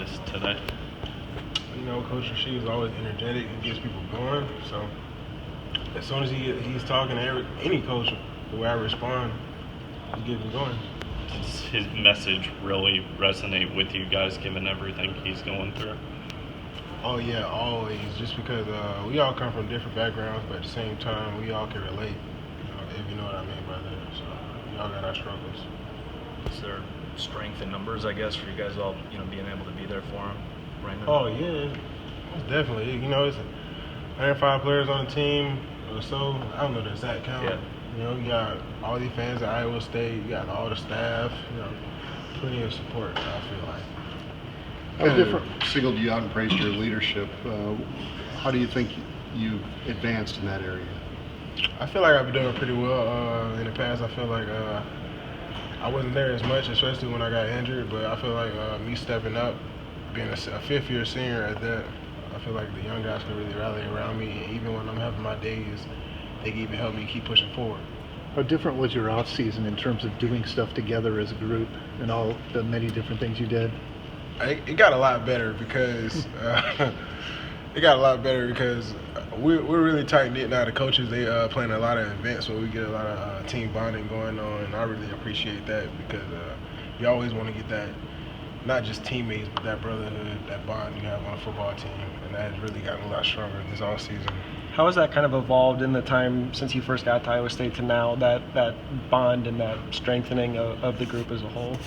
practice today? You know, Coach Rasheed is always energetic and gets people going. So as soon as he's talking to any coach, the way I respond, he gets me going. Does his message really resonate with you guys, given everything he's going through? Oh yeah, always. Just because we all come from different backgrounds, but at the same time, we all can relate. If you know what I mean by that. So we all got our struggles. Is there strength in numbers, I guess, for you guys all, being able to be there for him right now? Oh yeah, most definitely. It's 105 players on the team or so. I don't know the exact count. Yeah. You got all these fans at Iowa State. You got all the staff. Plenty of support. I feel like. Singled you out and praised your leadership. How do you think you've advanced in that area? I feel like I've been doing pretty well. In the past, I feel like I wasn't there as much, especially when I got injured. But I feel like me stepping up, being a fifth-year senior at that, I feel like the young guys can really rally around me. And even when I'm having my days, they can even help me keep pushing forward. How different was your off season in terms of doing stuff together as a group and all the many different things you did? It got a lot better because we're really tight knit now. The coaches, they plan a lot of events where we get a lot of team bonding going on, and I really appreciate that because you always want to get that, not just teammates, but that brotherhood, that bond you have on a football team, and that has really gotten a lot stronger this off season. How has that kind of evolved in the time since you first got to Iowa State to now, that bond and that strengthening of the group as a whole?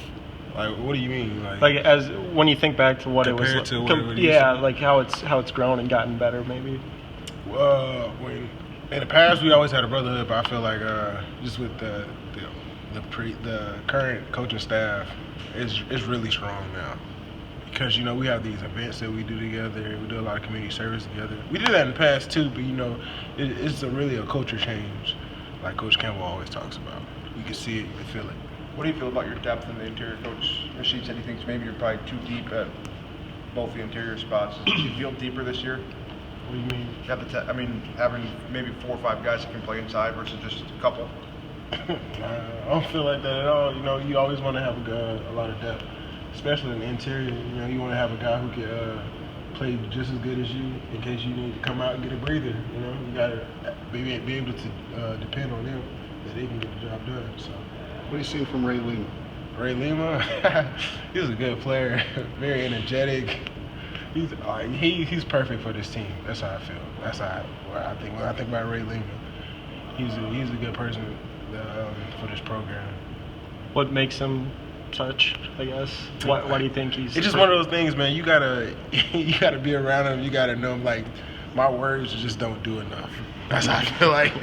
Like, what do you mean? Like as when you think back to what it was compared like, to what it used yeah, to be? like how it's grown and gotten better maybe. When in the past we always had a brotherhood, but I feel like just with the current coaching staff, it's really strong now. Because we have these events that we do together. We do a lot of community service together. We did that in the past too, but it's really a culture change, like Coach Campbell always talks about. You can see it, you can feel it. What do you feel about your depth in the interior? Coach Rasheed said he thinks maybe you're probably too deep at both the interior spots. Do you feel deeper this year? What do you mean? Having maybe 4 or 5 guys that can play inside versus just a couple. I don't feel like that at all. You always want to have a lot of depth, especially in the interior. You want to have a guy who can play just as good as you in case you need to come out and get a breather. You got to be able to depend on them that they can get the job done. So. What are you seeing from Ray Lima? Ray Lima, he's a good player, very energetic. He's perfect for this team. That's how I feel. That's how I think. When I think about Ray Lima, he's a good person for this program. What makes him such, I guess? Why do you think he's? It's just one of those things, man. You gotta be around him. You gotta know him. Like, my words just don't do enough. That's how I feel like.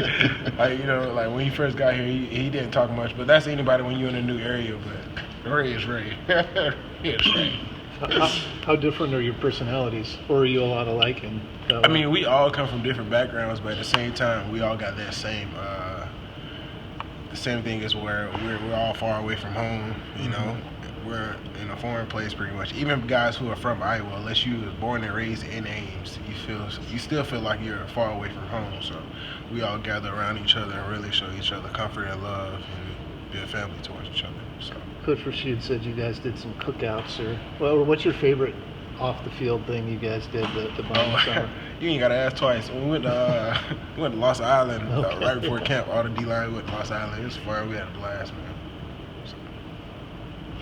Like when he first got here, he didn't talk much. But that's anybody when you're in a new area. But Ray is Ray. He is Ray. How different are your personalities, or are you a lot alike? We all come from different backgrounds, but at the same time, we all got that same. The same thing is where we're all far away from home. We're in a foreign place pretty much. Even guys who are from Iowa, unless you were born and raised in Ames, you still feel like you're far away from home. So we all gather around each other and really show each other comfort and love and be a family towards each other. So. Coach Rasheed said you guys did some cookouts, or what's your favorite off the field thing you guys did the summer? You ain't gotta ask twice. When we went to Lost Island right before camp, all the D-line went to Lost Island. It was fun. We had a blast, man.